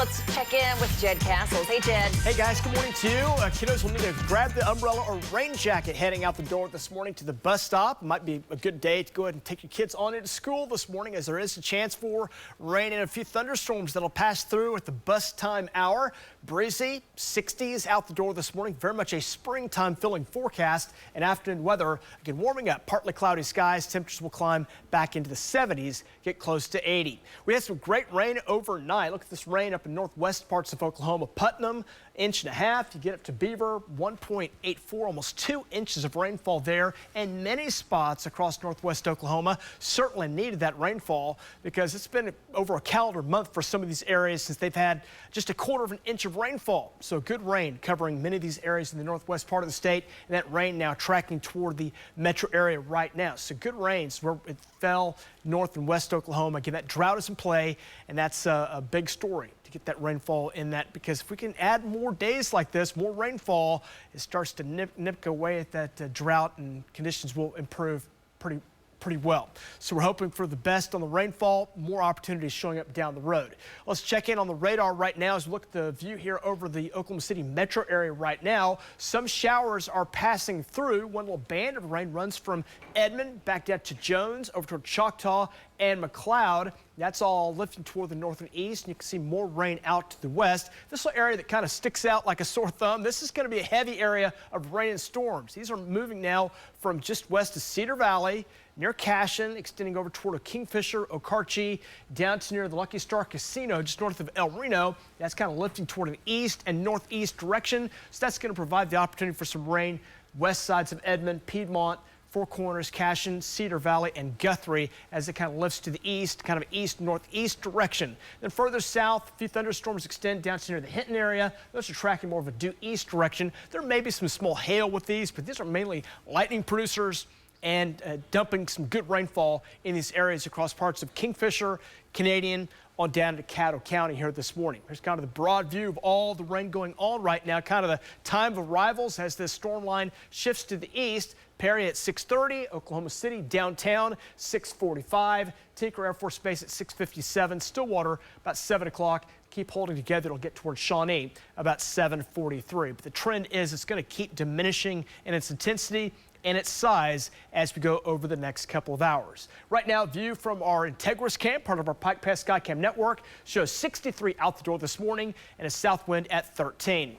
Let's check in with Jed Castles. Hey, Jed. Hey, guys. Good morning to you. Kiddos will need to grab the umbrella or rain jacket heading out the door this morning to the bus stop. It might be a good day to go ahead and take your kids on into school this morning, as there is a chance for rain and a few thunderstorms that'll pass through at the bus time hour. Breezy, 60s out the door this morning. Very much a springtime feeling forecast. And afternoon weather, again, warming up. Partly cloudy skies. Temperatures will climb back into the 70s, get close to 80. We had some great rain overnight. Look at this rain up in northwest parts of Oklahoma. Putnam, 1.5 inches. You get up to Beaver, 1.84, almost 2 inches of rainfall there. And many spots across northwest Oklahoma certainly needed that rainfall, because it's been over a calendar month for some of these areas since they've had just 1/4 inch of rainfall. So good rain covering many of these areas in the northwest part of the state, and that rain now tracking toward the metro area right now. So good rains where it fell north and west Oklahoma. Again, that drought is in play, and that's a big story to get that rainfall in that, because if we can add more days like this, more rainfall, it starts to nip away at that drought, and conditions will improve pretty well. So we're hoping for the best on the rainfall, more opportunities showing up down the road. Let's check in on the radar right now as we look at the view here over the Oklahoma City metro area right now. Some showers are passing through. One little band of rain runs from Edmond back down to Jones, over toward Choctaw and McLeod. That's all lifting toward the north and east, and you can see more rain out to the west. This little area that kind of sticks out like a sore thumb, this is going to be a heavy area of rain and storms. These are moving now from just west of Cedar Valley, near Cashin, extending over toward Kingfisher, Okarche, down to near the Lucky Star Casino, just north of El Reno. That's kind of lifting toward an east and northeast direction. So that's going to provide the opportunity for some rain west sides of Edmond, Piedmont, Four Corners, Cashin, Cedar Valley, and Guthrie, as it kind of lifts to the east, kind of east-northeast direction. Then further south, a few thunderstorms extend down to near the Hinton area. Those are tracking more of a due east direction. There may be some small hail with these, but these are mainly lightning producers and dumping some good rainfall in these areas across parts of Kingfisher, Canadian, on down to Caddo County here this morning. Here's kind of the broad view of all the rain going on right now, kind of the time of arrivals as this storm line shifts to the east. Perry at 6:30, Oklahoma City downtown 6:45, Tinker Air Force Base at 6:57, Stillwater about 7 o'clock. Keep holding together, it'll get towards Shawnee about 7:43. But the trend is it's going to keep diminishing in its intensity and its size as we go over the next couple of hours. Right now, view from our Integris camp, part of our Pike Pass Skycam network, shows 63 out the door this morning and a south wind at 13.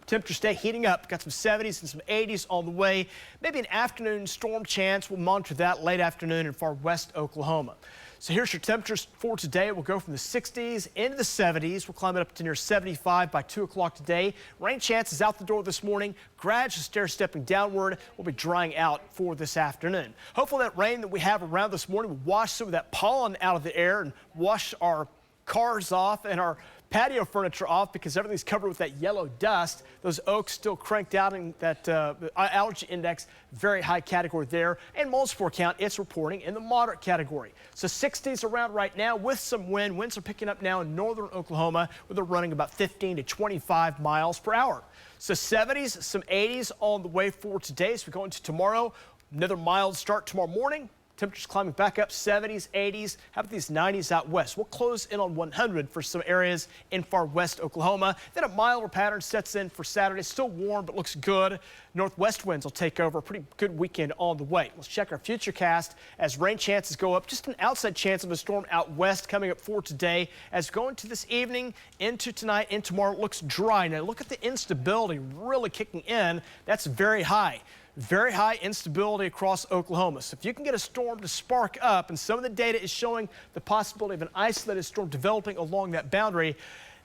Temperatures stay heating up. Got some 70s and some 80s on the way. Maybe an afternoon storm chance. We'll monitor that late afternoon in far west Oklahoma. So here's your temperatures for today. We'll go from the 60s into the 70s. We'll climb it up to near 75 by 2 o'clock today. Rain chances out the door this morning. Gradual stair-stepping downward. We'll be drying out for this afternoon. Hopefully that rain that we have around this morning will wash some of that pollen out of the air and wash our cars off and our patio furniture off, because everything's covered with that yellow dust. Those oaks still cranked out in that allergy index, very high category there. And mold spore count, it's reporting in the moderate category. So 60s around right now with some wind. Winds are picking up now in northern Oklahoma, where they're running about 15 to 25 miles per hour. So 70s, some 80s on the way for today. So we go into tomorrow, another mild start tomorrow morning. Temperatures climbing back up, 70s, 80s. How about these 90s out west? We'll close in on 100 for some areas in far west Oklahoma. Then a milder pattern sets in for Saturday. Still warm, but looks good. Northwest winds will take over. A pretty good weekend on the way. Let's check our futurecast as rain chances go up. Just an outside chance of a storm out west coming up for today. As going to this evening, into tonight, and tomorrow, it looks dry. Now look at the instability really kicking in. That's very high. Very high instability across Oklahoma. So if you can get a storm to spark up, and some of the data is showing the possibility of an isolated storm developing along that boundary,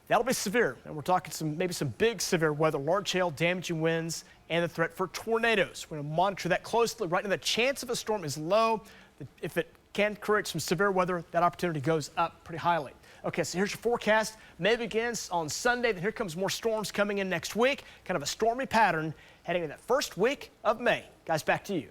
that'll be severe. And we're talking maybe some big severe weather, large hail, damaging winds, and the threat for tornadoes. We're going to monitor that closely. Right now, the chance of a storm is low. If it can create some severe weather, that opportunity goes up pretty highly. Okay, so here's your forecast. May begins on Sunday. Then here comes more storms coming in next week. Kind of a stormy pattern heading in that first week of May. Guys, back to you.